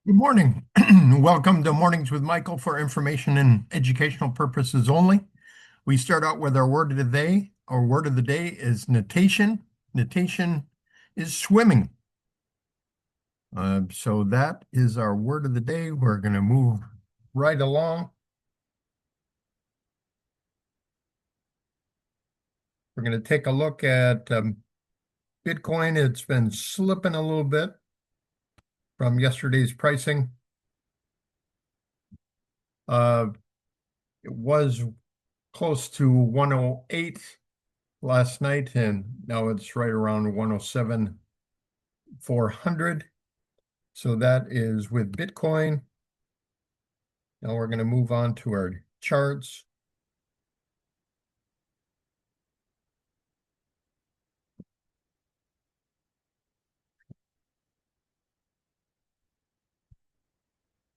Good morning. Welcome to Mornings with Michael for information and educational purposes only. We start out with our word of the day. Our word of the day is natation. Natation is swimming. So that is our word of the day. We're going to move right along. We're going to take a look at Bitcoin. It's been slipping a little bit from yesterday's pricing. It was close to 108 last night, and now it's right around 107,400. So that is with Bitcoin. Now we're going to move on to our charts.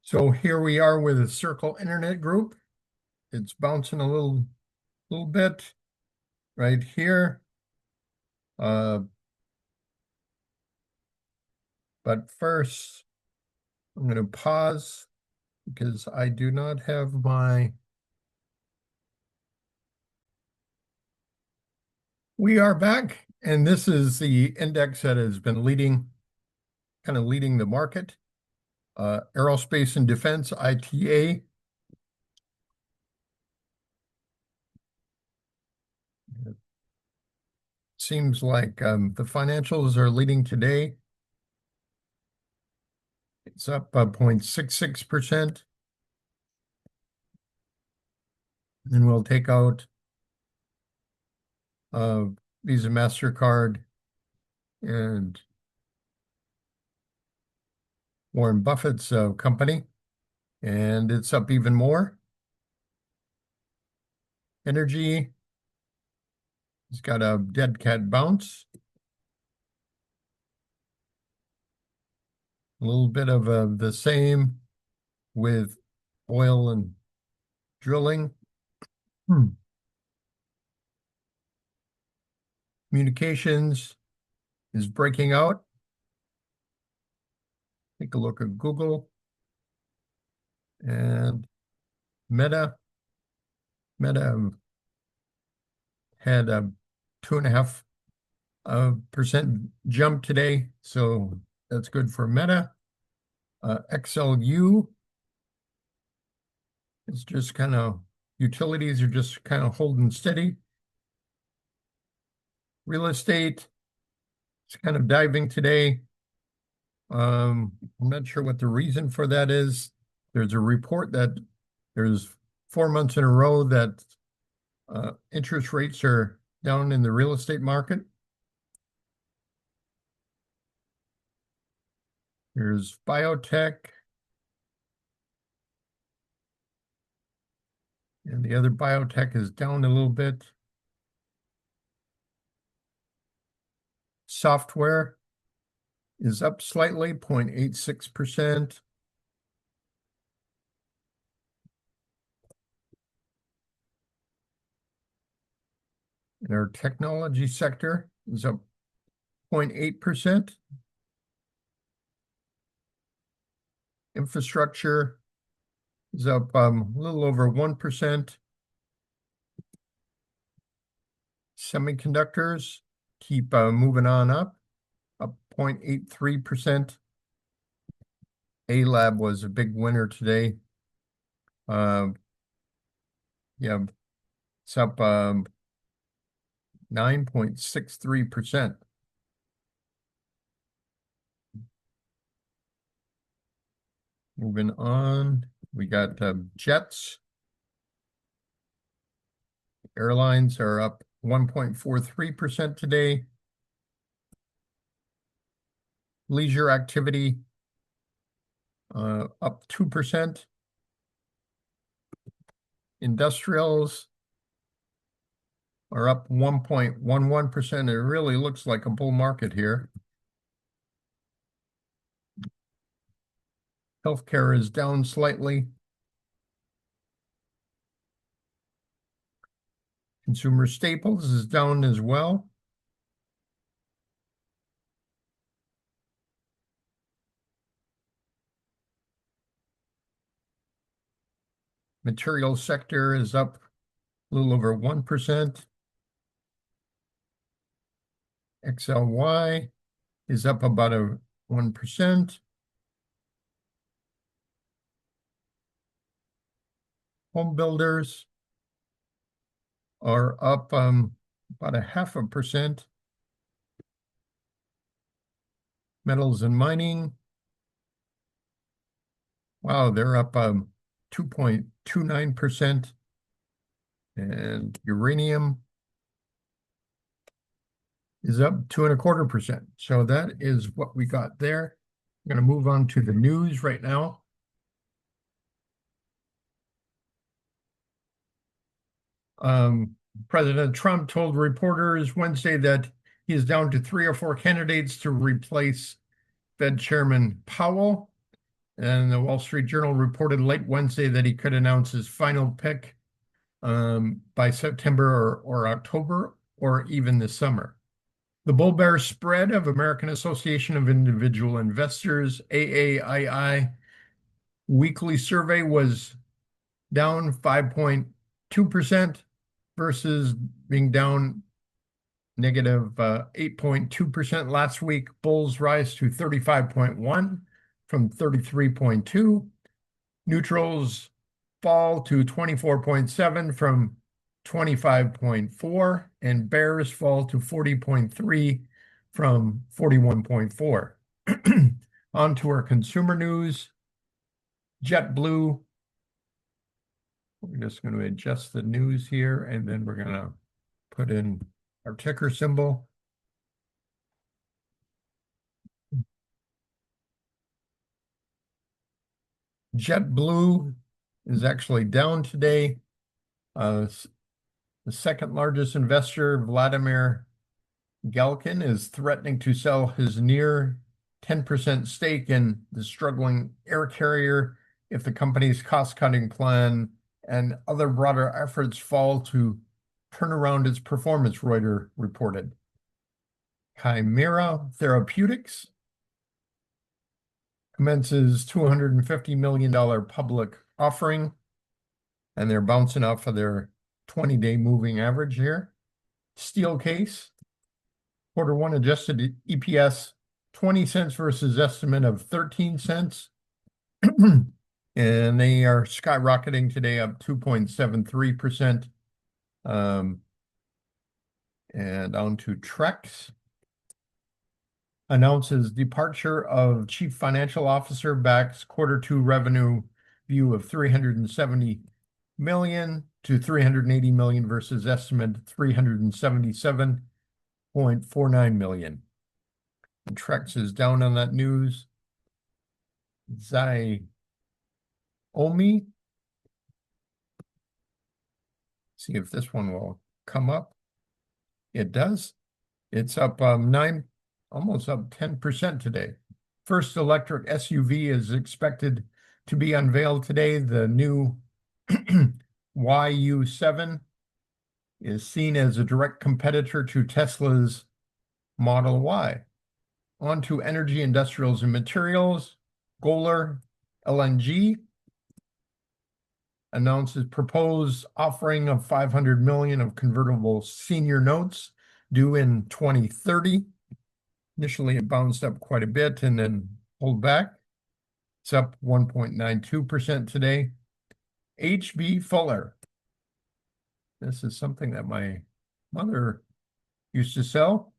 So here we are with the Circle Internet Group. It's bouncing a little bit right here. But first, I'm going to pause because I do not have my. We are back, and this is the index that has been kind of leading the market. Aerospace and Defense, ITA. Seems like the financials are leading today. It's up 0.66%. And we'll take out Visa, MasterCard, and Warren Buffett's company. And it's up even more. Energy has got a dead cat bounce. A little bit of the same with oil and drilling. Communications is breaking out. Take a look at Google and Meta. Meta had a 2.5% jump today, so that's good for Meta. XLU is just utilities are just kind of holding steady. Real estate is kind of diving today. I'm not sure what the reason for that is. There's a report that there's 4 months in a row that interest rates are down in the real estate market. There's biotech. And the other biotech is down a little bit. Software is up slightly, 0.86%. And our technology sector is up 0.8%. Infrastructure is up a little over 1%. Semiconductors keep moving on up 0.83%. A-Lab was a big winner today. Yeah, it's up 9.63%. Moving on, we got jets. Airlines are up 1.43% today. Leisure activity up 2%. Industrials are up 1.11%. It really looks like a bull market here. Healthcare is down slightly. Consumer staples is down as well. materials sector is up a little over 1%. XLY is up about 1%. Home builders are up about 0.5%. Metals and mining, wow, they're up 2.29%. And uranium is up 2.25%. So that is what we got there. I'm going to move on to the news right now. President Trump told reporters Wednesday that he is down to 3 or 4 candidates to replace Fed Chairman Powell. And the Wall Street Journal reported late Wednesday that he could announce his final pick by September or October, or even this summer. The bull-bear spread of American Association of Individual Investors, AAII, weekly survey was down 5.2% versus being down negative 8.2% last week. Bulls rise to 35.1 from 33.2. Neutrals fall to 24.7 from 25.4, and bears fall to 40.3 from 41.4. On to our consumer news. JetBlue. We're just going to adjust the news here, and then we're going to put in our ticker symbol. JetBlue is actually down today. The second largest investor, Vladimir Galkin, is threatening to sell his near 10% stake in the struggling air carrier if the company's cost-cutting plan and other broader efforts fall to turn around its performance, Reuters reported. Chimera Therapeutics commences $250 million public offering, and they're bouncing off of their 20-day moving average here. Steelcase, Q1 adjusted EPS 20 cents versus estimate of 13 cents. And they are skyrocketing today, up 2.73%. And on to Trex. Announces departure of Chief Financial Officer, backs Q2 revenue view of 370 million to 380 million versus estimate 377.49 million. And Trex is down on that news. Xiaomi. See if this one will come up. It does. It's up almost up 10% today. First electric SUV is expected to be unveiled today. The new YU7 is seen as a direct competitor to Tesla's Model Y. On to energy, industrials, and materials. Golar LNG announces proposed offering of 500 million of convertible senior notes due in 2030. Initially, it bounced up quite a bit and then pulled back. It's up 1.92% today. H.B. Fuller. This is something that my mother used to sell.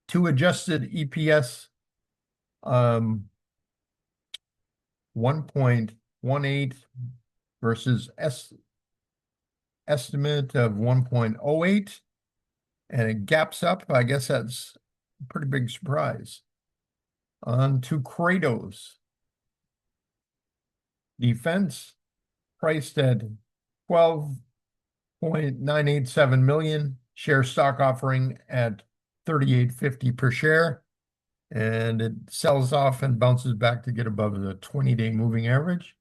To adjusted EPS, 1.18 versus estimate of 1.08, and it gaps up. I guess that's a pretty big surprise. On to Kratos. Defense priced at 12.987 million. Share stock offering at 38.50 per share, and it sells off and bounces back to get above the 20-day moving average.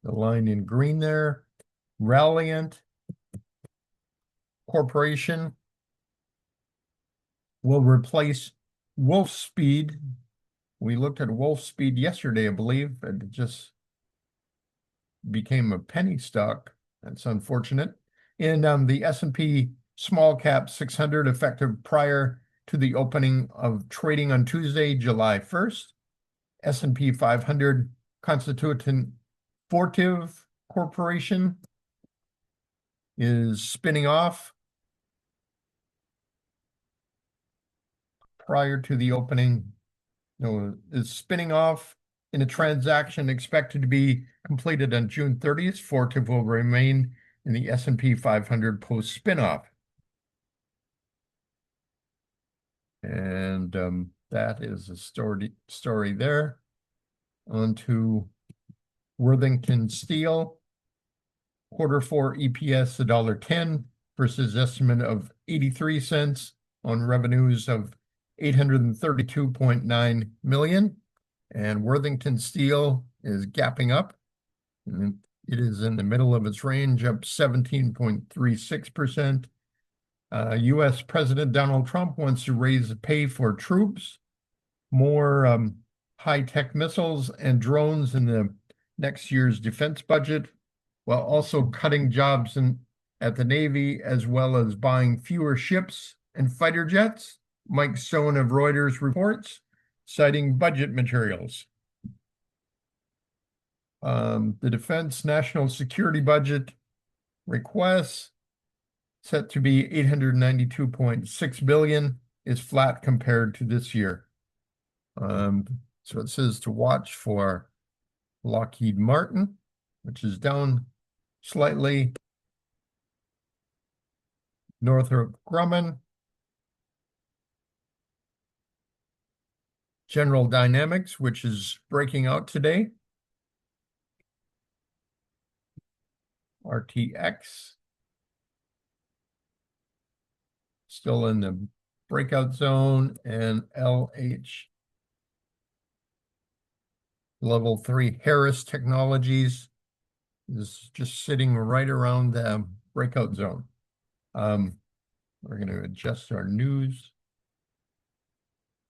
The line in green there. Ralliant Corporation will replace Wolfspeed. We looked at Wolfspeed yesterday, I believe, and it just became a penny stock. That's unfortunate. In the S&P Small Cap 600, effective prior to the opening of trading on Tuesday, July 1st, S&P 500 constituent Fortive Corporation is spinning off prior to the opening. No, is spinning off in a transaction expected to be completed on June 30th. Fortive will remain in the S&P 500 post spin-off. And that is a story there. On to Worthington Steel. Q4 EPS $1.10 versus estimate of 83 cents on revenues of 832.9 million. And Worthington Steel is gapping up. And it is in the middle of its range, up 17.36%. U.S. President Donald Trump wants to raise the pay for troops, more high-tech missiles and drones in the next year's defense budget, while also cutting jobs at the Navy, as well as buying fewer ships and fighter jets. Mike Stone of Reuters reports, citing budget materials. The Defense National Security Budget request, set to be $892.6 billion, is flat compared to this year. So it says to watch for Lockheed Martin, which is down slightly. Northrop Grumman. General Dynamics, which is breaking out today. RTX. Still in the breakout zone, and LH. Level 3 Harris Technologies is just sitting right around the breakout zone. We're going to adjust our news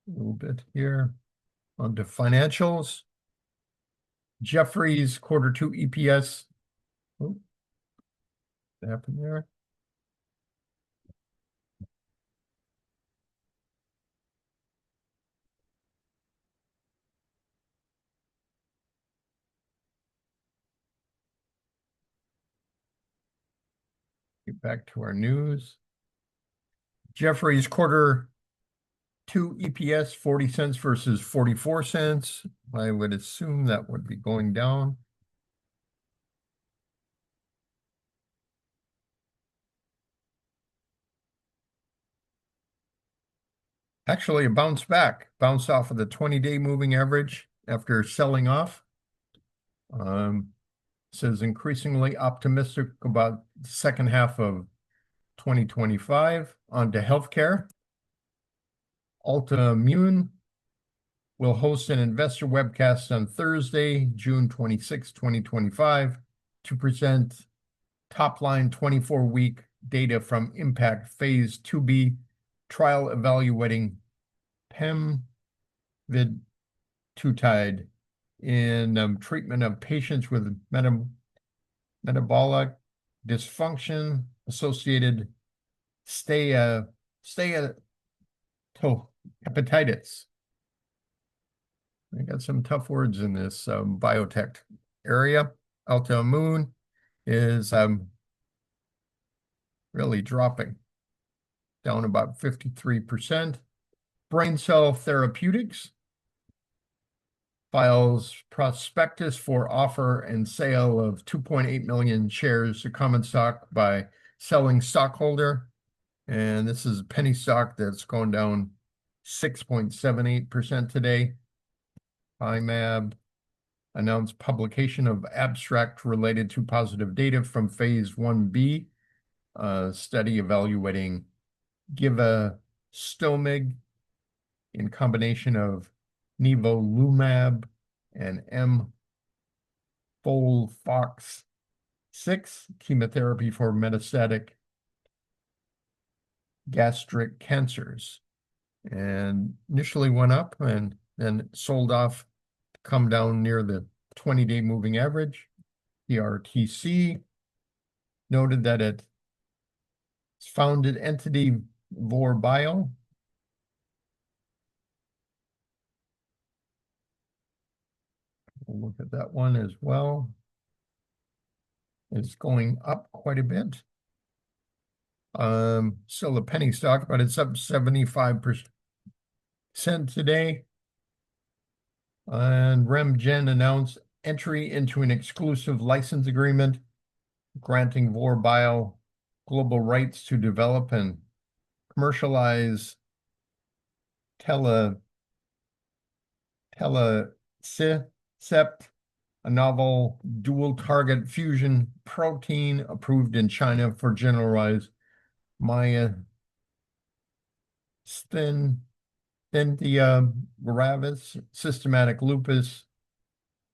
a little bit here. On to financials. Jefferies Q2 EPS. Oh, what happened there? Get back to our news. Jefferies Q2 EPS 40 cents versus 44 cents. I would assume that would be going down. Actually, it bounced back, bounced off of the 20-day moving average after selling off. Says increasingly optimistic about the second half of 2025. On to healthcare. Altimmune will host an investor webcast on Thursday, June 26, 2025, to present top-line 24-week data from IMPACT Phase 2B trial evaluating pemvidutide in treatment of patients with metabolic dysfunction associated steatohepatitis. I got some tough words in this biotech area. Altimmune is really dropping, down about 53%. Brain Cell Therapeutics files prospectus for offer and sale of 2.8 million shares of common stock by selling stockholder. And this is a penny stock that's gone down 6.78% today. IMAB announced publication of abstract related to positive data from Phase 1B, study evaluating givastomig in combination of nivolumab and FOLFOX6 chemotherapy for metastatic gastric cancers. And initially went up and then sold off, come down near the 20-day moving average. The RTC noted that its founded entity, Vor Bio, we'll look at that one as well, is going up quite a bit. Still a penny stock, but it's up 75% today. And RemGen announced entry into an exclusive license agreement granting Vor Bio global rights to develop and commercialize telecept, a novel dual target fusion protein approved in China for generalized myasthenia gravis, systematic lupus,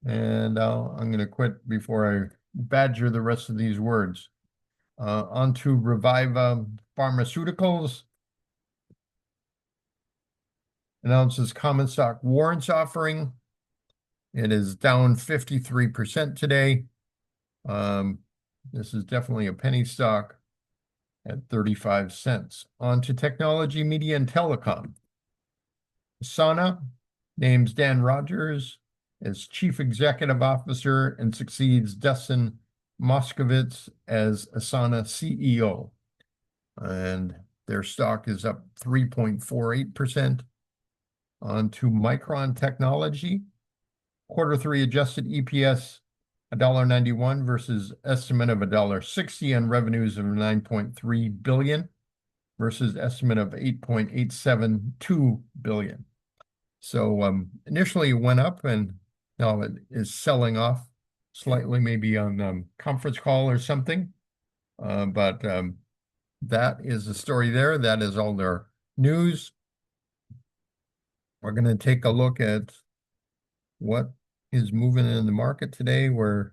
and I'm going to quit before I badger the rest of these words. On to Reviva Pharmaceuticals. Announces common stock warrants offering. It is down 53% today. This is definitely a penny stock at 35 cents. On to technology, media, and telecom. Asana names Dan Rogers as Chief Executive Officer and succeeds Dustin Moskovitz as Asana CEO. And their stock is up 3.48%. On to Micron Technology. Q3 adjusted EPS $1.91 versus estimate of $1.60 and revenues of $9.3 billion versus estimate of $8.872 billion. So initially it went up and now it is selling off slightly, maybe on conference call or something. But that is the story there. That is all their news. We're going to take a look at what is moving in the market today, where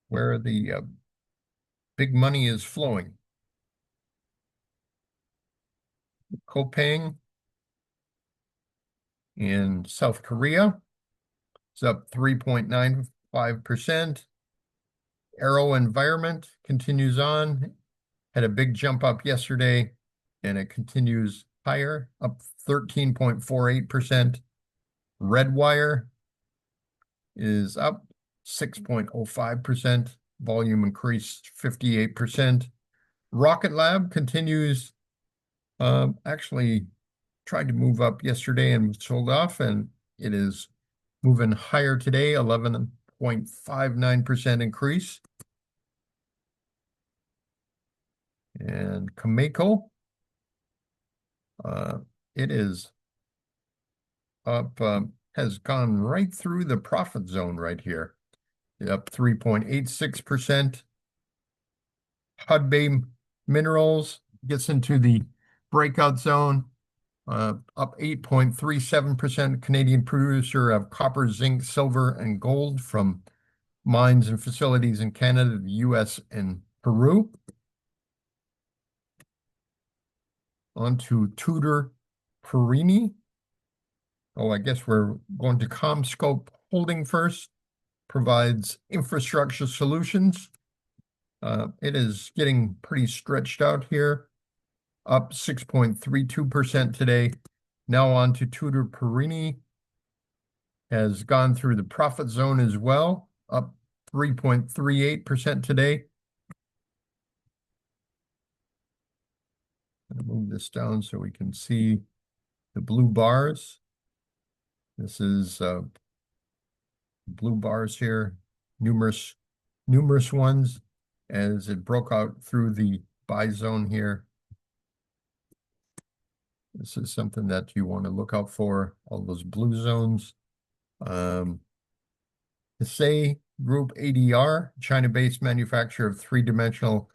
the big money is flowing. Kopang in South Korea is up 3.95%. Aero Environment continues on, had a big jump up yesterday, and it continues higher, up 13.48%. Redwire is up 6.05%. Volume increased 58%. Rocket Lab continues, actually tried to move up yesterday and sold off, and it is moving higher today, 11.59% increase. And Cameco, it is up, has gone right through the profit zone right here, up 3.86%. Hudbay Minerals gets into the breakout zone, up 8.37%. Canadian producer of copper, zinc, silver, and gold from mines and facilities in Canada, the US, and Peru. On to Tudor Perini. Oh, I guess we're going to CommScope Holding first. Provides infrastructure solutions. It is getting pretty stretched out here, up 6.32% today. Now on to Tudor Perini. Has gone through the profit zone as well, up 3.38% today. I'm going to move this down so we can see the blue bars. This is blue bars here, numerous ones as it broke out through the buy zone here. This is something that you want to look out for, all those blue zones. Hsay Group ADR, China-based manufacturer of three-dimensional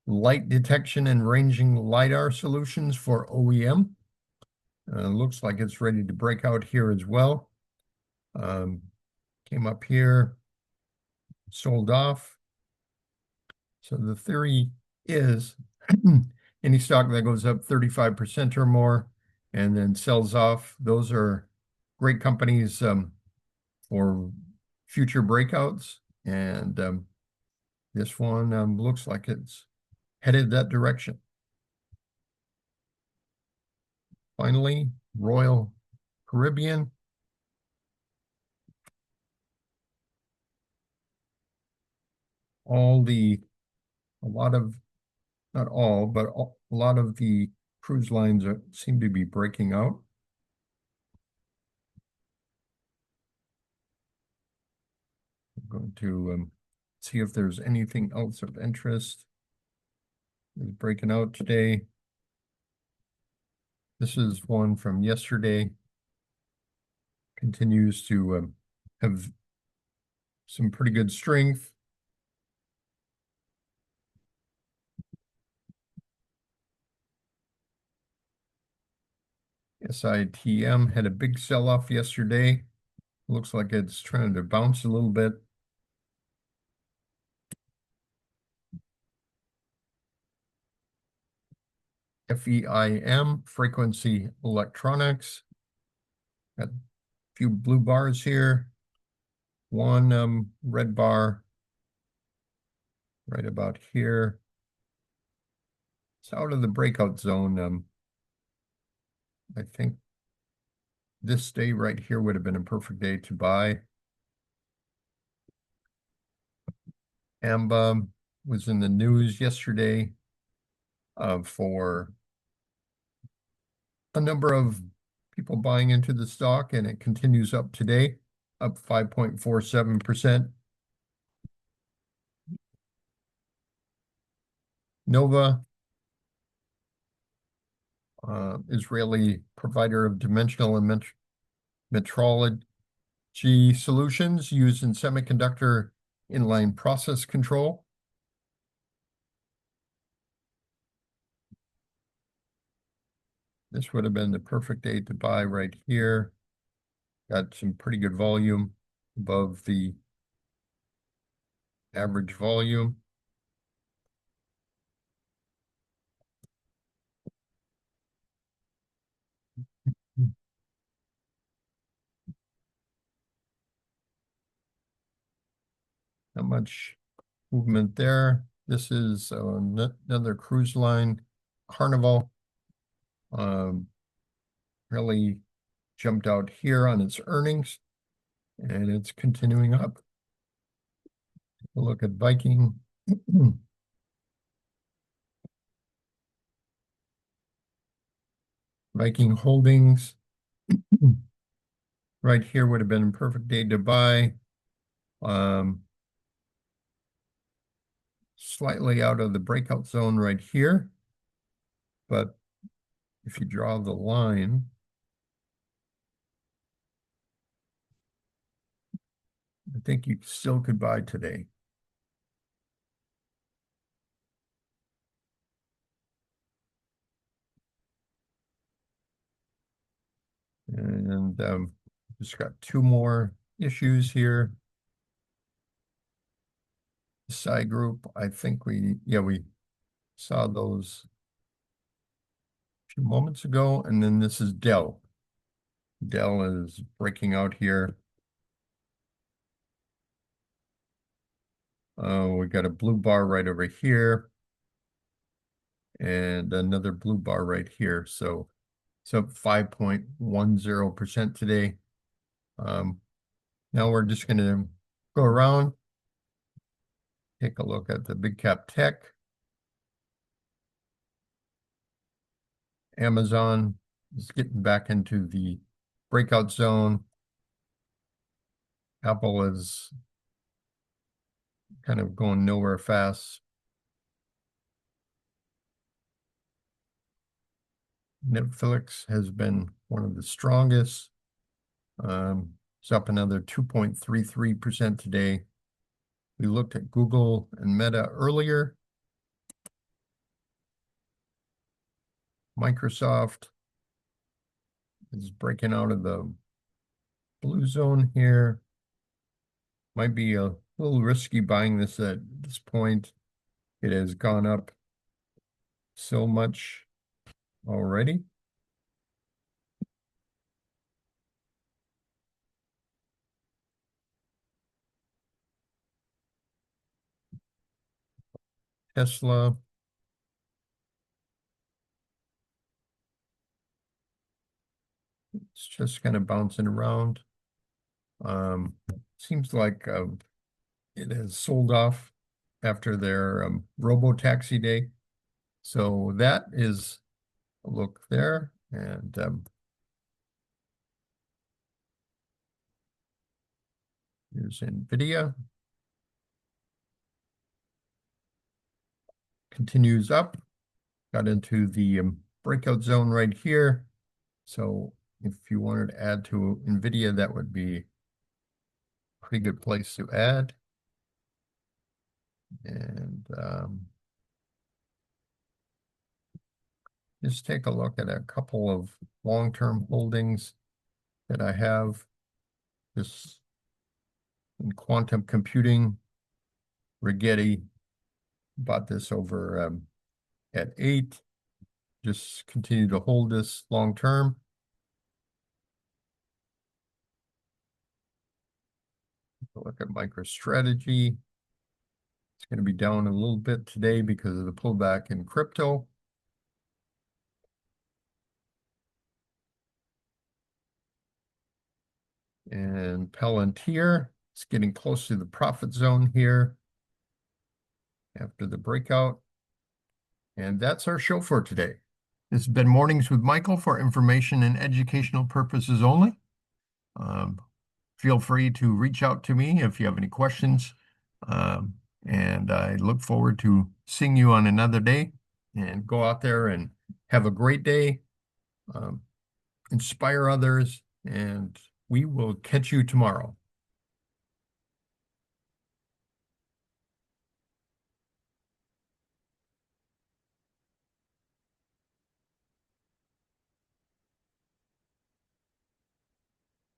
light detection and ranging LiDAR solutions for OEM. Looks like it's ready to break out here as well. Came up here, sold off. So the theory is any stock that goes up 35% or more and then sells off, those are great companies for future breakouts, and this one looks like it's headed that direction. Finally, Royal Caribbean. Not all, but a lot of the cruise lines seem to be breaking out. I'm going to see if there's anything else of interest is breaking out today. This is one from yesterday. Continues to have some pretty good strength. SITM had a big sell-off yesterday. Looks like it's trying to bounce a little bit. FEIM, Frequency Electronics. Got a few blue bars here. One red bar right about here. It's out of the breakout zone. I think this day right here would have been a perfect day to buy. AMBA was in the news yesterday for a number of people buying into the stock, and it continues up today, up 5.47%. Nova, Israeli provider of dimensional and metrology solutions used in semiconductor inline process control. This would have been the perfect day to buy right here. Got some pretty good volume above the average volume. Not much movement there. This is another cruise line, Carnival. Really jumped out here on its earnings, and it's continuing up. Look at Viking. Viking Holdings. Right here would have been a perfect day to buy. Slightly out of the breakout zone right here. But if you draw the line, I think you still could buy today. And just got two more issues here. Psi Group, I think we saw those a few moments ago. And then this is Dell. Dell is breaking out here. We got a blue bar right over here and another blue bar right here. So it's up 5.10% today. Now we're just going to go around, take a look at the big cap tech. Amazon is getting back into the breakout zone. Apple is kind of going nowhere fast. Netflix has been one of the strongest. It's up another 2.33% today. We looked at Google and Meta earlier. Microsoft is breaking out of the blue zone here. Might be a little risky buying this at this point. It has gone up so much already. Tesla. It's just kind of bouncing around. Seems like it has sold off after their robo-taxi day. So that is a look there. And here's NVIDIA. Continues up. Got into the breakout zone right here. So if you wanted to add to NVIDIA, that would be a pretty good place to add. And just take a look at a couple of long-term holdings that I have. This in quantum computing, Rigetti bought this over at 8. Just continue to hold this long term. Look at MicroStrategy. It's going to be down a little bit today because of the pullback in crypto. And Palantir, it's getting close to the profit zone here after the breakout. And that's our show for today. This has been Mornings with Michael for information and educational purposes only. Feel free to reach out to me if you have any questions. And I look forward to seeing you on another day, and go out there and have a great day, inspire others, and we will catch you tomorrow.